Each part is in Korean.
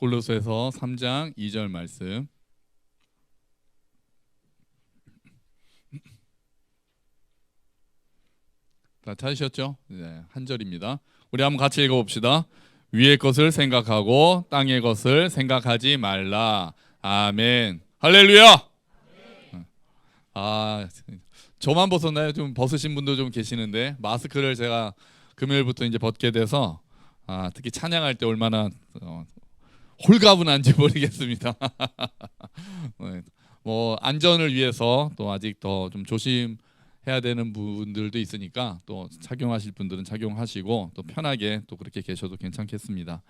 골로새서 3장 2절 말씀. 다 찾으셨죠? 네, 한 절입니다. 우리 한번 같이 읽어봅시다. 위의 것을 생각하고 땅의 것을 생각하지 말라. 아멘. 할렐루야. 아, 저만 벗었나요? 좀 벗으신 분도 좀 계시는데 마스크를 제가 금요일부터 이제 벗게 돼서 특히 찬양할 때 얼마나 홀가분한지 모르겠습니다. 네, 뭐 안전을 위해서 또 아직 더 좀 조심해야 되는 분들도 있으니까 또 착용하실 분들은 착용하시고 또 편하게 또 그렇게 계셔도 괜찮겠습니다.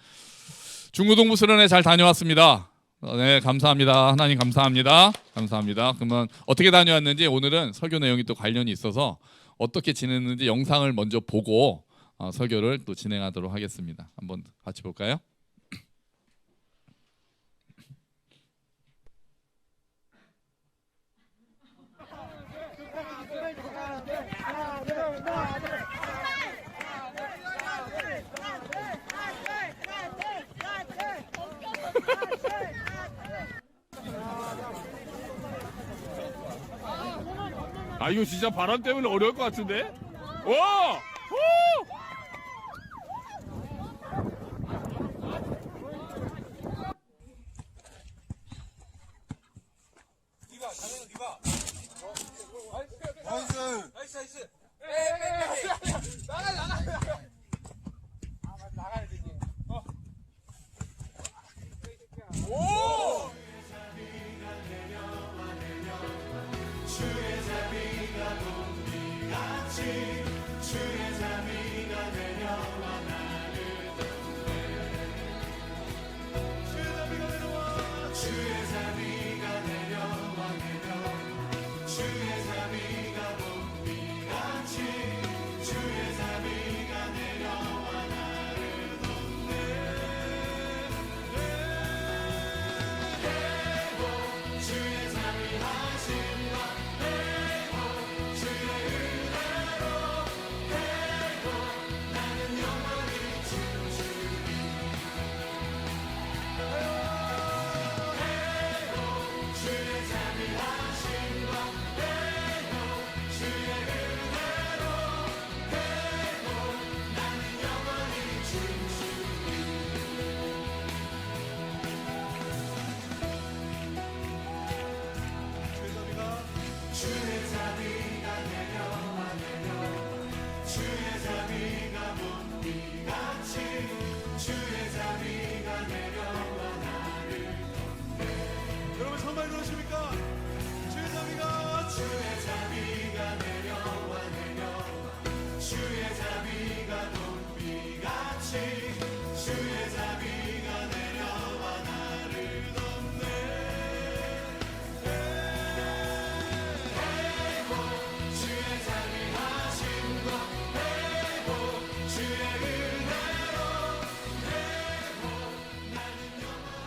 중고등부 수련회 잘 다녀왔습니다. 네, 감사합니다. 하나님 감사합니다. 감사합니다. 그러면 어떻게 다녀왔는지 오늘은 설교 내용이 또 관련이 있어서 어떻게 지냈는지 영상을 먼저 보고 설교를 또 진행하도록 하겠습니다. 한번 같이 볼까요? 이거 진짜 바람 때문에 어려울 것 같은데? 오! 여러분 정말 그러십니까? 주의 자비가 내려와 주의 자비가 높이같이 주의 자비가 내려와 나를 덮네. 회복 주의 자비 하신 것 회복 주의 은혜로 회복 나는 영원히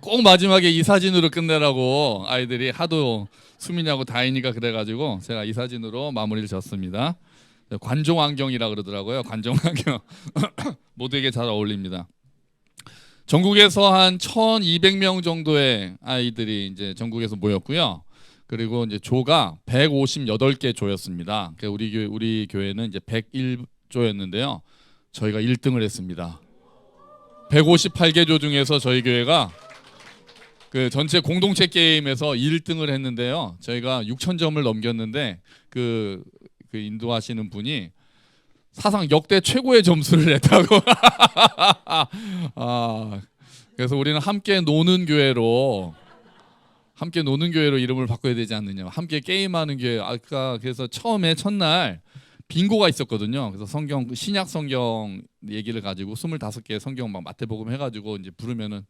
꼭 마지막에 이 사진으로 끝내라고 아이들이 하도 수민이하고 다인이가 그래가지고 제가 이 사진으로 마무리를 졌습니다. 관종안경이라 그러더라고요. 관종안경 모두에게 잘 어울립니다. 전국에서 한 1,200명 정도의 아이들이 이제 전국에서 모였고요. 그리고 이제 조가 158개 조였습니다. 우리 교회는 이제 101조였는데요. 저희가 1등을 했습니다. 158개 조 중에서 저희 교회가 그 전체 공동체 게임에서 1등을 했는데요. 저희가 6,000점을 넘겼는데 그 인도하시는 분이 사상 역대 최고의 점수를 냈다고. 그래서 우리는 함께 노는 교회로 이름을 바꿔야 되지 않느냐. 함께 게임하는 교회. 아까 그래서 처음에 첫날 빙고가 있었거든요. 그래서 신약 성경 얘기를 가지고 25개의 성경 막 마태복음 해가지고 이제 부르면은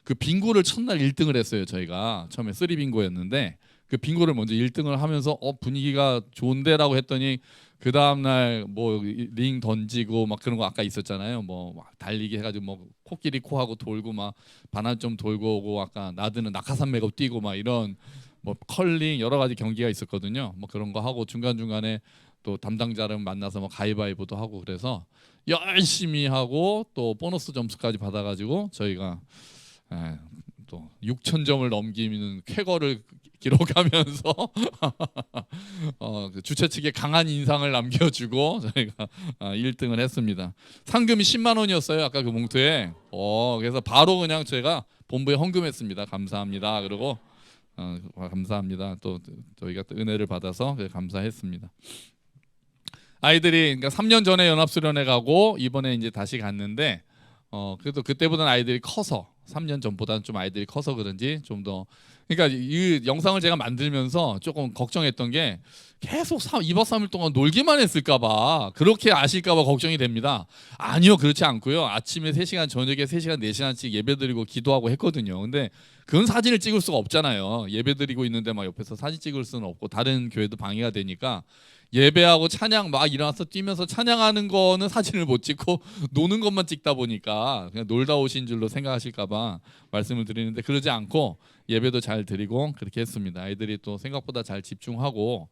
그 빙고를 첫날 1등을 했어요. 저희가 처음에 3빙고였는데 그 빙고를 먼저 1등을 하면서 분위기가 좋은데라고 했더니 그 다음날 뭐 링 던지고 막 그런 거 아까 있었잖아요. 뭐 막 달리기 해가지고 뭐 코끼리 코하고 돌고 막 반환점 돌고 오고 아까 나드는 낙하산 메고 뛰고 막 이런 뭐 컬링 여러 가지 경기가 있었거든요. 뭐 그런 거 하고 중간 중간에 또 담당자를 만나서 뭐 가위바위보도 하고 그래서 열심히 하고 또 보너스 점수까지 받아가지고 저희가 또 6,000점을 넘기는 쾌거를 기록하면서 그 주최 측에 강한 인상을 남겨주고 저희가 1등을 했습니다. 상금이 10만 원이었어요. 아까 그 봉투에. 그래서 바로 그냥 제가 본부에 헌금했습니다. 감사합니다. 그리고 감사합니다. 또 저희가 또 은혜를 받아서 감사했습니다. 아이들이 그러니까 3년 전에 연합수련회 가고 이번에 이제 다시 갔는데 그래도 그때보다는 아이들이 커서 3년 전보다는 좀 아이들이 커서 그런지 좀 더 그러니까 이 영상을 제가 만들면서 조금 걱정했던 게 계속 2박 3일 동안 놀기만 했을까 봐 그렇게 아실까 봐 걱정이 됩니다. 아니요. 그렇지 않고요. 아침에 3시간 저녁에 3시간 4시간씩 예배드리고 기도하고 했거든요. 근데 그건 사진을 찍을 수가 없잖아요. 예배드리고 있는데 막 옆에서 사진 찍을 수는 없고 다른 교회도 방해가 되니까 예배하고 찬양 막 일어나서 뛰면서 찬양하는 거는 사진을 못 찍고 노는 것만 찍다 보니까 그냥 놀다 오신 줄로 생각하실까 봐 말씀을 드리는데 그러지 않고 예배도 잘 드리고 그렇게 했습니다. 아이들이 또 생각보다 잘 집중하고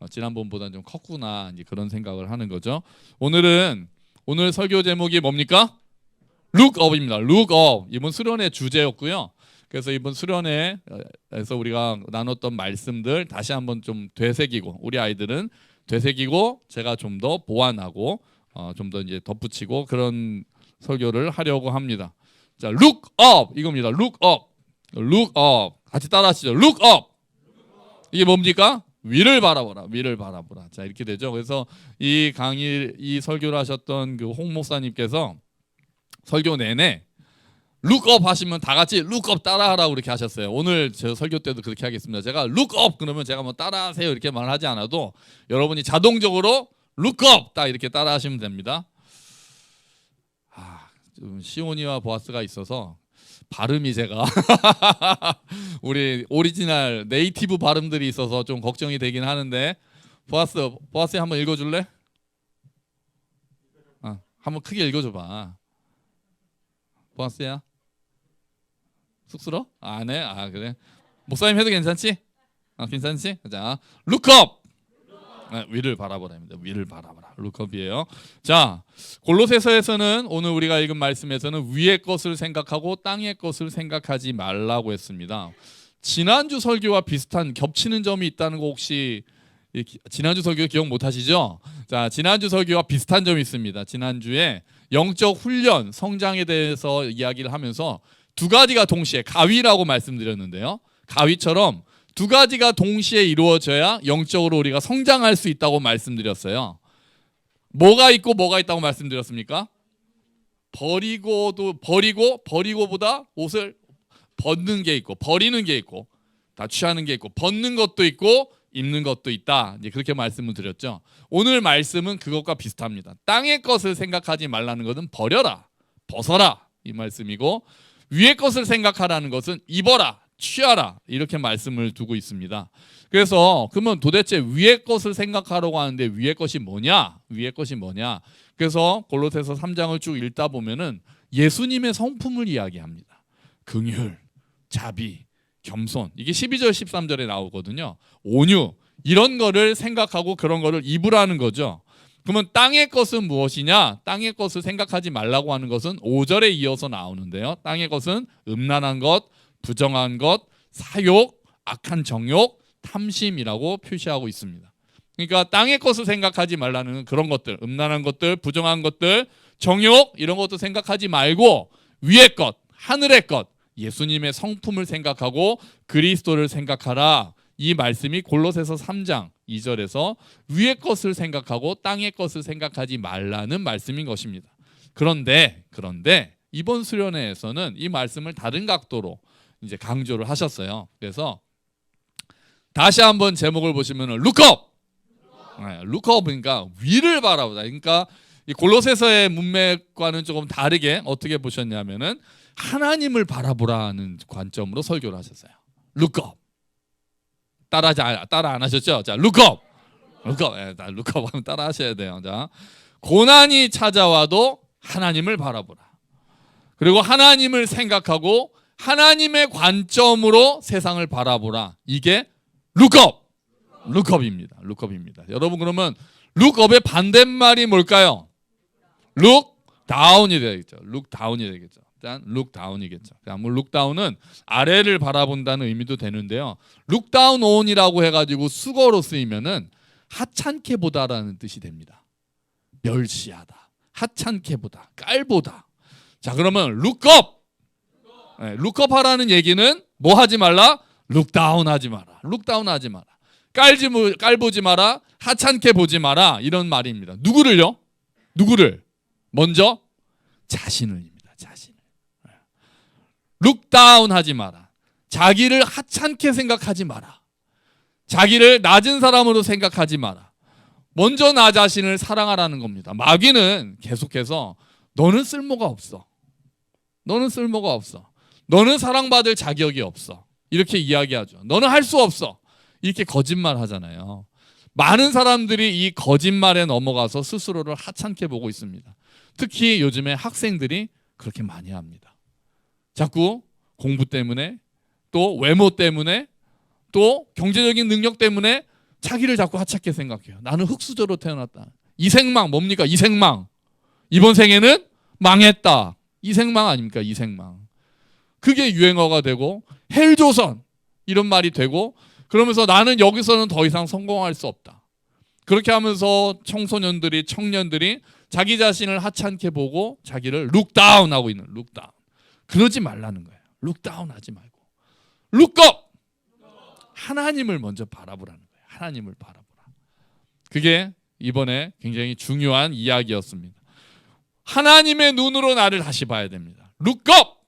지난번보다는 좀 컸구나 이제 그런 생각을 하는 거죠. 오늘 설교 제목이 뭡니까? Look up입니다. Look up. 이번 수련회 주제였고요. 그래서 이번 수련회에서 우리가 나눴던 말씀들 다시 한번 좀 되새기고 우리 아이들은 되새기고 제가 좀 더 보완하고 좀 더 이제 덧붙이고 그런 설교를 하려고 합니다. 자, look up 이겁니다. look up, look up 같이 따라하시죠. look up 이게 뭡니까? 위를 바라보라, 위를 바라보라. 자 이렇게 되죠. 그래서 이 설교를 하셨던 그 홍 목사님께서 설교 내내 look up 하시면 다 같이 look up 따라하라고 그렇게 하셨어요. 오늘 제 설교 때도 그렇게 하겠습니다. 제가 look up 그러면 제가 뭐 따라하세요 이렇게 말하지 않아도 여러분이 자동적으로 look up 딱 이렇게 따라하시면 됩니다. 좀 시온이와 보아스가 있어서 발음이 제가 우리 오리지널 네이티브 발음들이 있어서 좀 걱정이 되긴 하는데 보아스 한번 읽어줄래? 한번 크게 읽어줘봐. 보아스야? 쑥스러워? 안 해? 그래. 목사님 해도 괜찮지? 괜찮지? 자, look up. 위를 바라보라입니다. 위를 바라보라. look up이에요. 자, 골로새서에서는 오늘 우리가 읽은 말씀에서는 위의 것을 생각하고 땅의 것을 생각하지 말라고 했습니다. 지난주 설교와 비슷한 겹치는 점이 있다는 거 혹시 지난주 설교 기억 못 하시죠? 자, 지난주 설교와 비슷한 점이 있습니다. 지난주에 영적 훈련, 성장에 대해서 이야기를 하면서 두 가지가 동시에 가위라고 말씀드렸는데요. 가위처럼 두 가지가 동시에 이루어져야 영적으로 우리가 성장할 수 있다고 말씀드렸어요. 뭐가 있고 뭐가 있다고 말씀드렸습니까? 버리고보다 옷을 벗는 게 있고 버리는 게 있고 다 취하는 게 있고 벗는 것도 있고 입는 것도 있다. 이제 그렇게 말씀을 드렸죠. 오늘 말씀은 그것과 비슷합니다. 땅의 것을 생각하지 말라는 것은 버려라, 벗어라 이 말씀이고 위의 것을 생각하라는 것은 입어라, 취하라 이렇게 말씀을 두고 있습니다. 그래서 그러면 도대체 위의 것을 생각하라고 하는데 위의 것이 뭐냐? 위의 것이 뭐냐? 그래서 골로새서 3장을 쭉 읽다 보면은 예수님의 성품을 이야기합니다. 긍휼, 자비, 겸손 이게 12절 13절에 나오거든요. 온유 이런 거를 생각하고 그런 거를 입으라는 거죠. 그러면 땅의 것은 무엇이냐? 땅의 것을 생각하지 말라고 하는 것은 5절에 이어서 나오는데요. 땅의 것은 음란한 것, 부정한 것, 사욕, 악한 정욕, 탐심이라고 표시하고 있습니다. 그러니까 땅의 것을 생각하지 말라는 그런 것들, 음란한 것들, 부정한 것들, 정욕 이런 것도 생각하지 말고 위의 것, 하늘의 것, 예수님의 성품을 생각하고 그리스도를 생각하라. 이 말씀이 골로새서 3장 2절에서 위의 것을 생각하고 땅의 것을 생각하지 말라는 말씀인 것입니다. 그런데 이번 수련회에서는 이 말씀을 다른 각도로 이제 강조를 하셨어요. 그래서 다시 한번 제목을 보시면은 look up. look up 그러니까 위를 바라보다. 그러니까 이 골로새서의 문맥과는 조금 다르게 어떻게 보셨냐면은 하나님을 바라보라는 관점으로 설교를 하셨어요. look up. 따라 안 하셨죠? 자, look up. look up. look up 하면 따라 하셔야 돼요. 자, 고난이 찾아와도 하나님을 바라보라. 그리고 하나님을 생각하고 하나님의 관점으로 세상을 바라보라. 이게 look up. look up입니다. look up입니다. 여러분 그러면 룩업의 반대말이 뭘까요? 룩다운이 되겠죠. 룩다운이 되겠죠. 일단 룩다운이겠죠. 뭐 룩다운은 아래를 바라본다는 의미도 되는데요. 룩다운 온이라고 해가지고 수거로 쓰이면은 하찮게 보다라는 뜻이 됩니다. 멸시하다, 하찮게 보다, 깔보다. 자, 그러면 룩업, 네, 룩업하라는 얘기는 뭐 하지 말라? 룩다운하지 마라. 룩다운하지 마라. 깔보지 마라. 하찮게 보지 마라. 이런 말입니다. 누구를요? 누구를? 먼저 자신을입니다. 자신을. 룩다운하지 마라. 자기를 하찮게 생각하지 마라. 자기를 낮은 사람으로 생각하지 마라. 먼저 나 자신을 사랑하라는 겁니다. 마귀는 계속해서 너는 쓸모가 없어. 너는 쓸모가 없어. 너는 사랑받을 자격이 없어. 이렇게 이야기하죠. 너는 할 수 없어. 이렇게 거짓말 하잖아요. 많은 사람들이 이 거짓말에 넘어가서 스스로를 하찮게 보고 있습니다. 특히 요즘에 학생들이 그렇게 많이 합니다. 자꾸 공부 때문에, 또 외모 때문에, 또 경제적인 능력 때문에 자기를 자꾸 하찮게 생각해요. 나는 흙수저로 태어났다. 이생망 뭡니까? 이생망. 이번 생에는 망했다. 이생망 아닙니까? 이생망. 그게 유행어가 되고 헬조선 이런 말이 되고, 그러면서 나는 여기서는 더 이상 성공할 수 없다. 그렇게 하면서 청소년들이, 청년들이 자기 자신을 하찮게 보고 자기를 룩다운하고 있는, 룩다운. 그러지 말라는 거예요. 룩다운하지 말고 룩업! 하나님을 먼저 바라보라는 거예요. 하나님을 바라보라. 그게 이번에 굉장히 중요한 이야기였습니다. 하나님의 눈으로 나를 다시 봐야 됩니다. 룩업!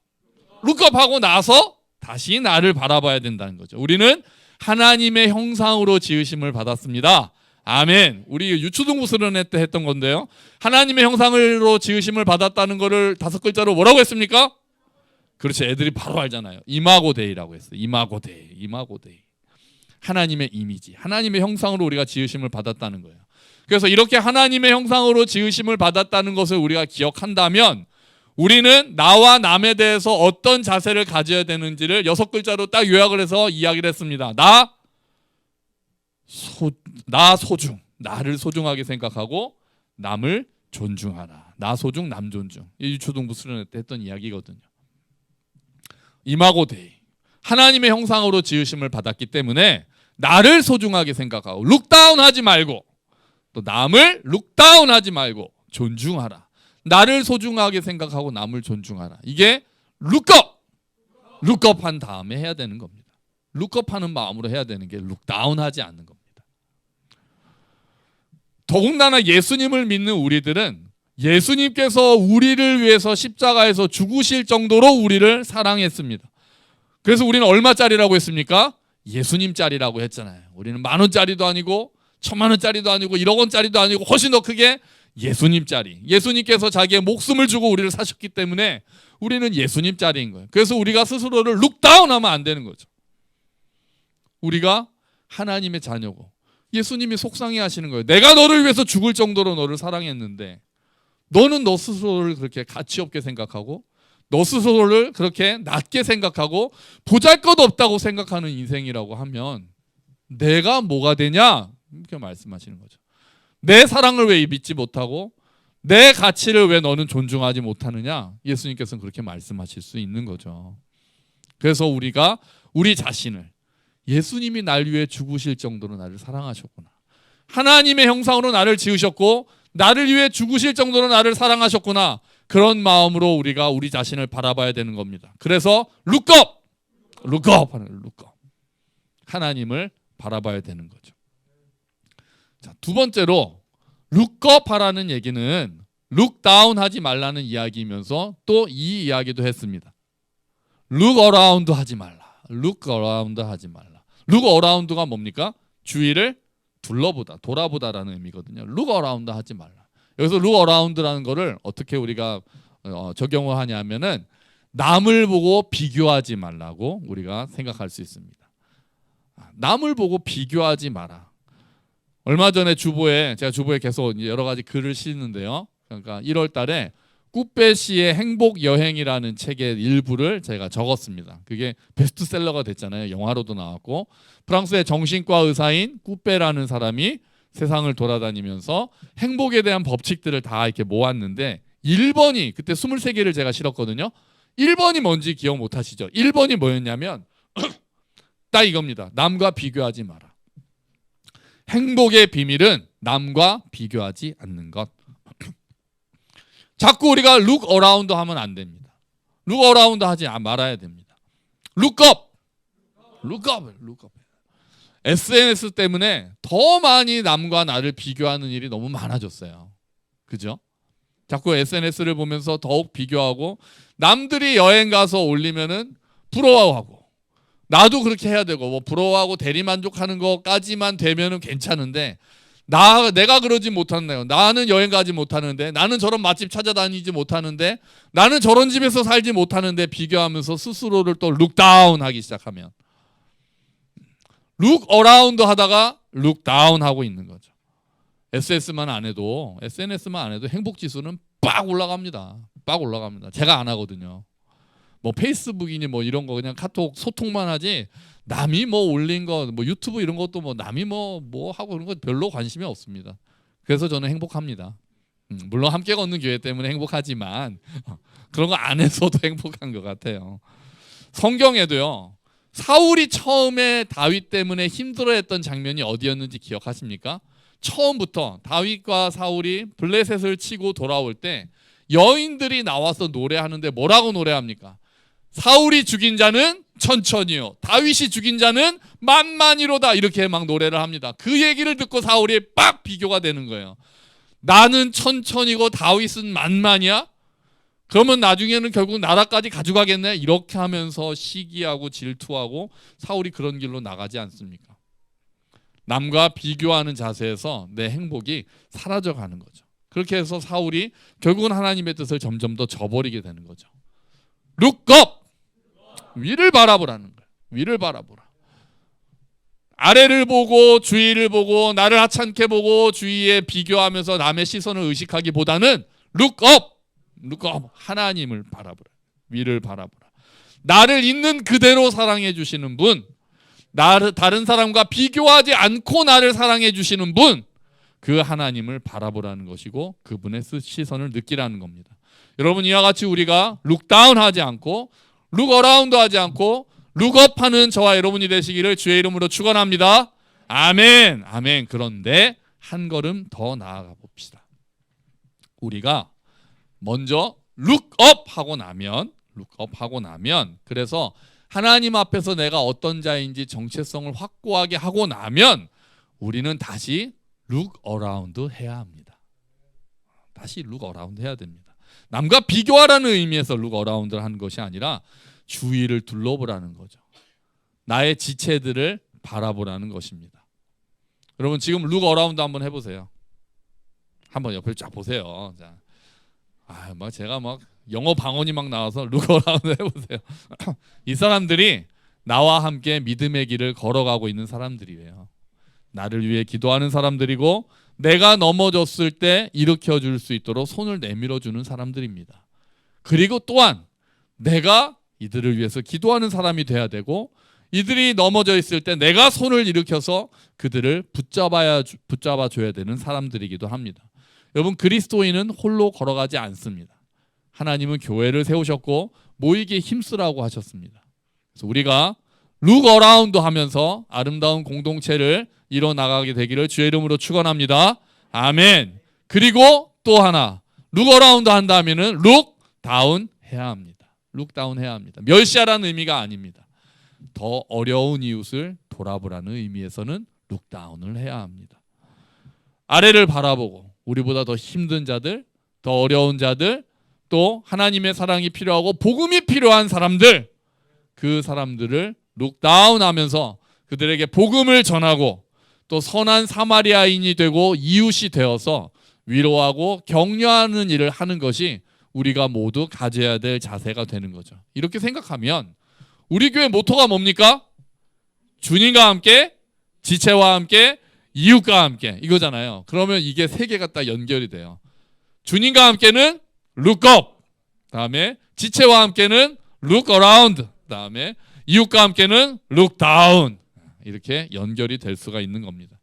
룩업하고 나서 다시 나를 바라봐야 된다는 거죠. 우리는 하나님의 형상으로 지으심을 받았습니다. 아멘. 우리 유초등부 수련회 때 했던 건데요. 하나님의 형상으로 지으심을 받았다는 거를 5글자로 뭐라고 했습니까? 그렇지. 애들이 바로 알잖아요. 이마고데이라고 했어요. 이마고데이. 이마고데이. 하나님의 이미지, 하나님의 형상으로 우리가 지으심을 받았다는 거예요. 그래서 이렇게 하나님의 형상으로 지으심을 받았다는 것을 우리가 기억한다면 우리는 나와 남에 대해서 어떤 자세를 가져야 되는지를 6글자로 딱 요약을 해서 이야기를 했습니다. 나 소중, 나를 소중하게 생각하고 남을 존중하라. 나 소중, 남 존중. 이 유초등부 수련회 때 했던 이야기거든요. 이마고데이. 하나님의 형상으로 지으심을 받았기 때문에 나를 소중하게 생각하고 룩다운하지 말고, 또 남을 룩다운하지 말고 존중하라. 나를 소중하게 생각하고 남을 존중하라. 이게 룩업! 룩업한 다음에 해야 되는 겁니다. 룩업하는 마음으로 해야 되는 게 룩다운하지 않는 겁니다. 더군다나 예수님을 믿는 우리들은 예수님께서 우리를 위해서 십자가에서 죽으실 정도로 우리를 사랑했습니다. 그래서 우리는 얼마짜리라고 했습니까? 예수님짜리라고 했잖아요. 우리는 10,000원짜리도 아니고 10,000원짜리도 아니고 1억원짜리도 아니고 훨씬 더 크게 예수님짜리. 예수님께서 자기의 목숨을 주고 우리를 사셨기 때문에 우리는 예수님짜리인 거예요. 그래서 우리가 스스로를 룩다운하면 안 되는 거죠. 우리가 하나님의 자녀고 예수님이 속상해 하시는 거예요. 내가 너를 위해서 죽을 정도로 너를 사랑했는데 너는 너 스스로를 그렇게 가치 없게 생각하고 너 스스로를 그렇게 낮게 생각하고 보잘것없다고 생각하는 인생이라고 하면 내가 뭐가 되냐? 이렇게 말씀하시는 거죠. 내 사랑을 왜 믿지 못하고 내 가치를 왜 너는 존중하지 못하느냐? 예수님께서는 그렇게 말씀하실 수 있는 거죠. 그래서 우리가 우리 자신을 예수님이 날 위해 죽으실 정도로 나를 사랑하셨구나. 하나님의 형상으로 나를 지으셨고 나를 위해 죽으실 정도로 나를 사랑하셨구나. 그런 마음으로 우리가 우리 자신을 바라봐야 되는 겁니다. 그래서 룩업! 룩업! 하나님을 바라봐야 되는 거죠. 자, 두 번째로 룩업하라는 얘기는 룩다운 하지 말라는 이야기이면서 또 이 이야기도 했습니다. 룩어라운드 하지 말라. 룩어라운드 하지 말라. 룩어라운드가 뭡니까? 주위를 둘러보다, 돌아보다라는 의미거든요. 룩어라운드 하지 말라. 여기서 룩어라운드라는 거를 어떻게 우리가 적용을 하냐면은 남을 보고 비교하지 말라고 우리가 생각할 수 있습니다. 남을 보고 비교하지 마라. 얼마 전에 제가 주보에 계속 여러 가지 글을 쓰는데요. 그러니까 1월 달에 꾸페 씨의 행복 여행이라는 책의 일부를 제가 적었습니다. 그게 베스트셀러가 됐잖아요. 영화로도 나왔고 프랑스의 정신과 의사인 꾸페라는 사람이 세상을 돌아다니면서 행복에 대한 법칙들을 다 이렇게 모았는데 1번이 그때 23개를 제가 실었거든요. 1번이 뭔지 기억 못 하시죠? 1번이 뭐였냐면 딱 이겁니다. 남과 비교하지 마라. 행복의 비밀은 남과 비교하지 않는 것. 자꾸 우리가 look around 하면 안 됩니다. look around 하지 말아야 됩니다. look up. look up. look up. SNS 때문에 더 많이 남과 나를 비교하는 일이 너무 많아졌어요. 그죠? 자꾸 SNS를 보면서 더욱 비교하고 남들이 여행 가서 올리면은 부러워하고 나도 그렇게 해야 되고 뭐 부러워하고 대리만족하는 것까지만 되면은 괜찮은데 내가 그러지 못하네요. 나는 여행 가지 못하는데 나는 저런 맛집 찾아다니지 못하는데 나는 저런 집에서 살지 못하는데 비교하면서 스스로를 또 룩다운 하기 시작하면 룩 어라운드 하다가 룩다운 하고 있는 거죠. SNS만 안 해도 행복 지수는 빡 올라갑니다. 빡 올라갑니다. 제가 안 하거든요. 뭐 페이스북이니 뭐 이런 거 그냥 카톡 소통만 하지 남이 뭐 올린 거 뭐 유튜브 이런 것도 뭐 남이 뭐 하고 그런 거 별로 관심이 없습니다. 그래서 저는 행복합니다. 물론 함께 걷는 교회 때문에 행복하지만 그런 거 안 해서도 행복한 것 같아요. 성경에도요. 사울이 처음에 다윗 때문에 힘들어했던 장면이 어디였는지 기억하십니까? 처음부터 다윗과 사울이 블레셋을 치고 돌아올 때 여인들이 나와서 노래하는데 뭐라고 노래합니까? 사울이 죽인 자는 천천히요 다윗이 죽인 자는 만만히로다 이렇게 막 노래를 합니다. 그 얘기를 듣고 사울이 빡 비교가 되는 거예요. 나는 천천히고 다윗은 만만이야? 그러면 나중에는 결국 나라까지 가져가겠네? 이렇게 하면서 시기하고 질투하고 사울이 그런 길로 나가지 않습니까? 남과 비교하는 자세에서 내 행복이 사라져가는 거죠. 그렇게 해서 사울이 결국은 하나님의 뜻을 점점 더 저버리게 되는 거죠. Look up! 위를 바라보라는 거예요. 위를 바라보라. 아래를 보고 주위를 보고 나를 하찮게 보고 주위에 비교하면서 남의 시선을 의식하기보다는 Look up! Look up! 하나님을 바라보라. 위를 바라보라. 나를 있는 그대로 사랑해 주시는 분, 다른 사람과 비교하지 않고 나를 사랑해 주시는 분, 그 하나님을 바라보라는 것이고 그분의 시선을 느끼라는 겁니다. 여러분 이와 같이 우리가 룩다운 하지 않고 룩 어라운드 하지 않고 룩업 하는 저와 여러분이 되시기를 주의 이름으로 축원합니다. 아멘. 아멘. 그런데 한 걸음 더 나아가 봅시다. 우리가 먼저 룩업 하고 나면 그래서 하나님 앞에서 내가 어떤 자인지 정체성을 확고하게 하고 나면 우리는 다시 룩 어라운드 해야 합니다. 다시 룩 어라운드 해야 됩니다. 남과 비교하라는 의미에서 룩 어라운드를 하는 것이 아니라 주위를 둘러보라는 거죠. 나의 지체들을 바라보라는 것입니다. 여러분 지금 룩 어라운드 한번 해보세요. 한번 옆을 쫙 보세요. 자, 막 제가 막 영어 방언이 막 나와서 룩 어라운드 해보세요. 이 사람들이 나와 함께 믿음의 길을 걸어가고 있는 사람들이에요. 나를 위해 기도하는 사람들이고 내가 넘어졌을 때 일으켜줄 수 있도록 손을 내밀어주는 사람들입니다. 그리고 또한 내가 이들을 위해서 기도하는 사람이 돼야 되고 이들이 넘어져 있을 때 내가 손을 일으켜서 그들을 붙잡아줘야 되는 사람들이기도 합니다. 여러분 그리스도인은 홀로 걸어가지 않습니다. 하나님은 교회를 세우셨고 모이기에 힘쓰라고 하셨습니다. 그래서 우리가 룩 어라운드 하면서 아름다운 공동체를 이뤄나가게 되기를 주의 이름으로 축원합니다. 아멘. 그리고 또 하나 룩 어라운드 한다면은 룩 다운 해야 합니다. 룩 다운 해야 합니다. 멸시하라는 의미가 아닙니다. 더 어려운 이웃을 돌아보라는 의미에서는 룩 다운을 해야 합니다. 아래를 바라보고 우리보다 더 힘든 자들, 더 어려운 자들, 또 하나님의 사랑이 필요하고 복음이 필요한 사람들, 그 사람들을 룩 다운 하면서 그들에게 복음을 전하고 또 선한 사마리아인이 되고 이웃이 되어서 위로하고 격려하는 일을 하는 것이 우리가 모두 가져야 될 자세가 되는 거죠. 이렇게 생각하면 우리 교회 모토가 뭡니까? 주님과 함께, 지체와 함께, 이웃과 함께 이거잖아요. 그러면 이게 세 개가 딱 연결이 돼요. 주님과 함께는 look up, 다음에 지체와 함께는 look around, 다음에 이웃과 함께는 look down. 이렇게 연결이 될 수가 있는 겁니다.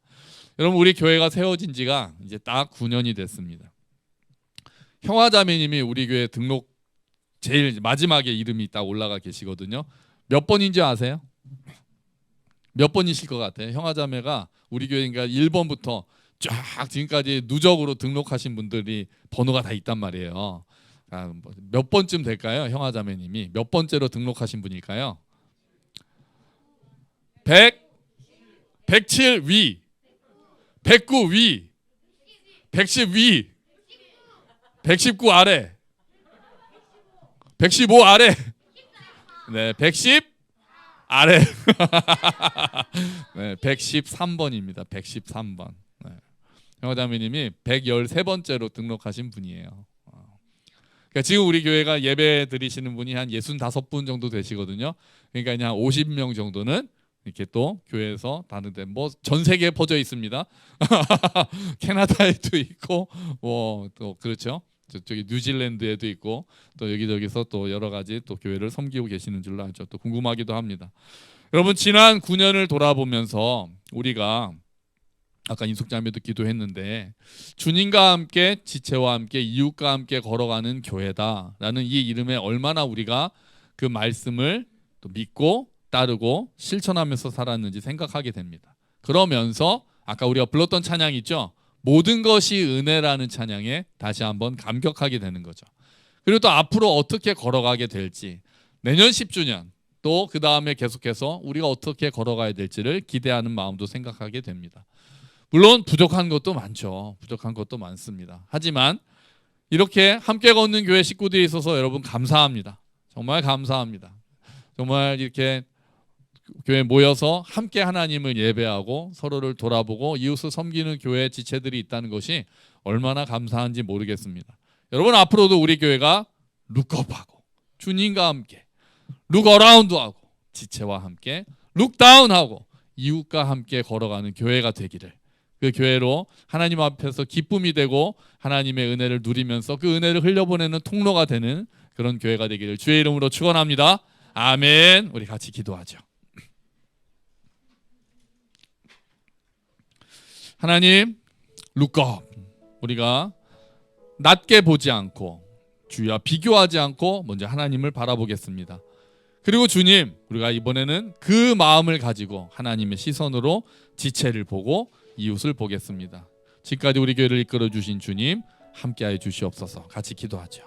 여러분 우리 교회가 세워진 지가 이제 딱 9년이 됐습니다. 형화자매님이 우리 교회 등록 제일 마지막에 이름이 딱 올라가 계시거든요. 몇 번인지 아세요? 몇 번이실 것 같아요? 형화자매가 우리 교회가 1번부터 쫙 지금까지 누적으로 등록하신 분들이 번호가 다 있단 말이에요. 몇 번쯤 될까요? 형화자매님이 몇 번째로 등록하신 분일까요? 107 위, 109 위, 110 위, 119 아래, 115 아래, 네, 110 아래, 네, 113번입니다. 113번. 네. 형화자매님이 113번째로 등록하신 분이에요. 그러니까 지금 우리 교회가 예배 드리시는 분이 한 65분 정도 되시거든요. 그러니까 그냥 50명 정도는 이렇게 또 교회에서 다른데 뭐 전 세계에 퍼져 있습니다. 캐나다에도 있고 뭐 또 그렇죠. 저기 뉴질랜드에도 있고 또 여기저기서 또 여러 가지 또 교회를 섬기고 계시는 줄로 알죠. 또 궁금하기도 합니다. 여러분 지난 9년을 돌아보면서 우리가 아까 인숙자매도 기도했는데 주님과 함께 지체와 함께 이웃과 함께 걸어가는 교회다라는 이 이름에 얼마나 우리가 그 말씀을 또 믿고 따르고 실천하면서 살았는지 생각하게 됩니다. 그러면서 아까 우리가 불렀던 찬양 있죠? 모든 것이 은혜라는 찬양에 다시 한번 감격하게 되는 거죠. 그리고 또 앞으로 어떻게 걸어가게 될지 내년 10주년 또 그 다음에 계속해서 우리가 어떻게 걸어가야 될지를 기대하는 마음도 생각하게 됩니다. 물론 부족한 것도 많죠. 부족한 것도 많습니다. 하지만 이렇게 함께 걷는 교회 식구들이 있어서 여러분 감사합니다. 정말 감사합니다. 정말 이렇게 교회에 모여서 함께 하나님을 예배하고 서로를 돌아보고 이웃을 섬기는 교회 지체들이 있다는 것이 얼마나 감사한지 모르겠습니다. 여러분 앞으로도 우리 교회가 룩업하고 주님과 함께 룩어라운드하고 지체와 함께 룩다운하고 이웃과 함께 걸어가는 교회가 되기를 그 교회로 하나님 앞에서 기쁨이 되고 하나님의 은혜를 누리면서 그 은혜를 흘려보내는 통로가 되는 그런 교회가 되기를 주의 이름으로 축원합니다. 아멘. 우리 같이 기도하죠. 하나님, 룩업 우리가 낮게 보지 않고 주위와 비교하지 않고 먼저 하나님을 바라보겠습니다. 그리고 주님, 우리가 이번에는 그 마음을 가지고 하나님의 시선으로 지체를 보고 이웃을 보겠습니다. 지금까지 우리 교회를 이끌어 주신 주님 함께하여 주시옵소서. 같이 기도하죠.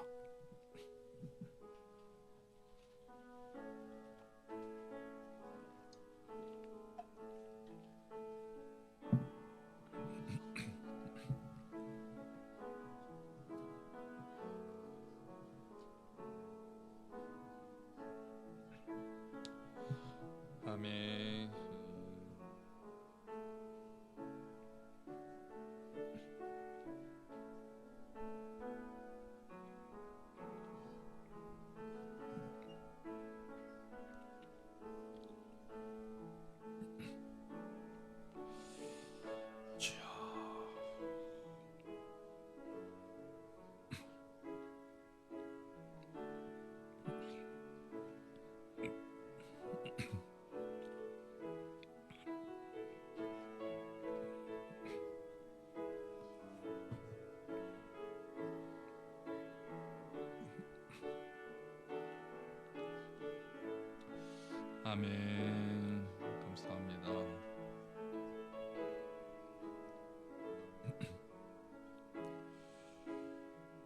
아멘. 아멘. 감사합니다.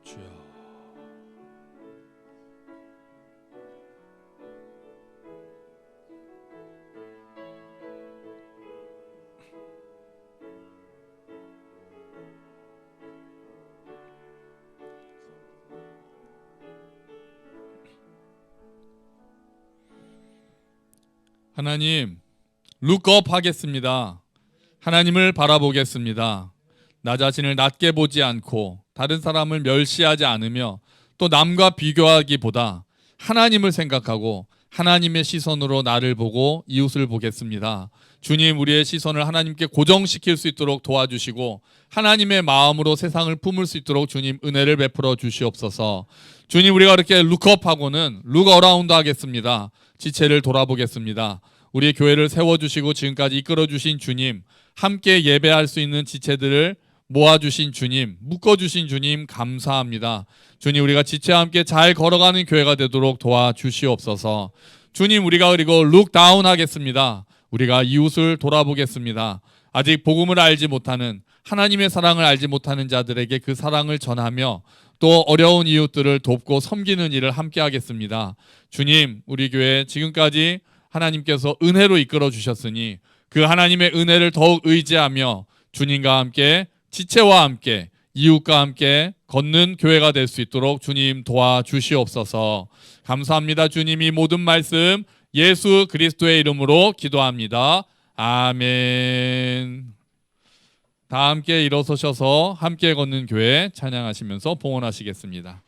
주여. 하나님, 룩업 하겠습니다. 하나님을 바라보겠습니다. 나 자신을 낮게 보지 않고 다른 사람을 멸시하지 않으며 또 남과 비교하기보다 하나님을 생각하고 하나님의 시선으로 나를 보고 이웃을 보겠습니다. 주님, 우리의 시선을 하나님께 고정시킬 수 있도록 도와주시고 하나님의 마음으로 세상을 품을 수 있도록 주님 은혜를 베풀어 주시옵소서. 주님, 우리가 이렇게 룩업하고는 룩어라운드 하겠습니다. 지체를 돌아보겠습니다. 우리의 교회를 세워주시고 지금까지 이끌어주신 주님, 함께 예배할 수 있는 지체들을 모아주신 주님, 묶어주신 주님 감사합니다. 주님, 우리가 지체와 함께 잘 걸어가는 교회가 되도록 도와주시옵소서. 주님, 우리가 그리고 룩다운 하겠습니다. 우리가 이웃을 돌아보겠습니다. 아직 복음을 알지 못하는, 하나님의 사랑을 알지 못하는 자들에게 그 사랑을 전하며 또 어려운 이웃들을 돕고 섬기는 일을 함께 하겠습니다. 주님, 우리 교회 지금까지 하나님께서 은혜로 이끌어 주셨으니 그 하나님의 은혜를 더욱 의지하며 주님과 함께, 지체와 함께, 이웃과 함께 걷는 교회가 될 수 있도록 주님 도와주시옵소서. 감사합니다. 주님이 모든 말씀 예수 그리스도의 이름으로 기도합니다. 아멘. 다 함께 일어서셔서 함께 걷는 교회 찬양하시면서 봉헌하시겠습니다.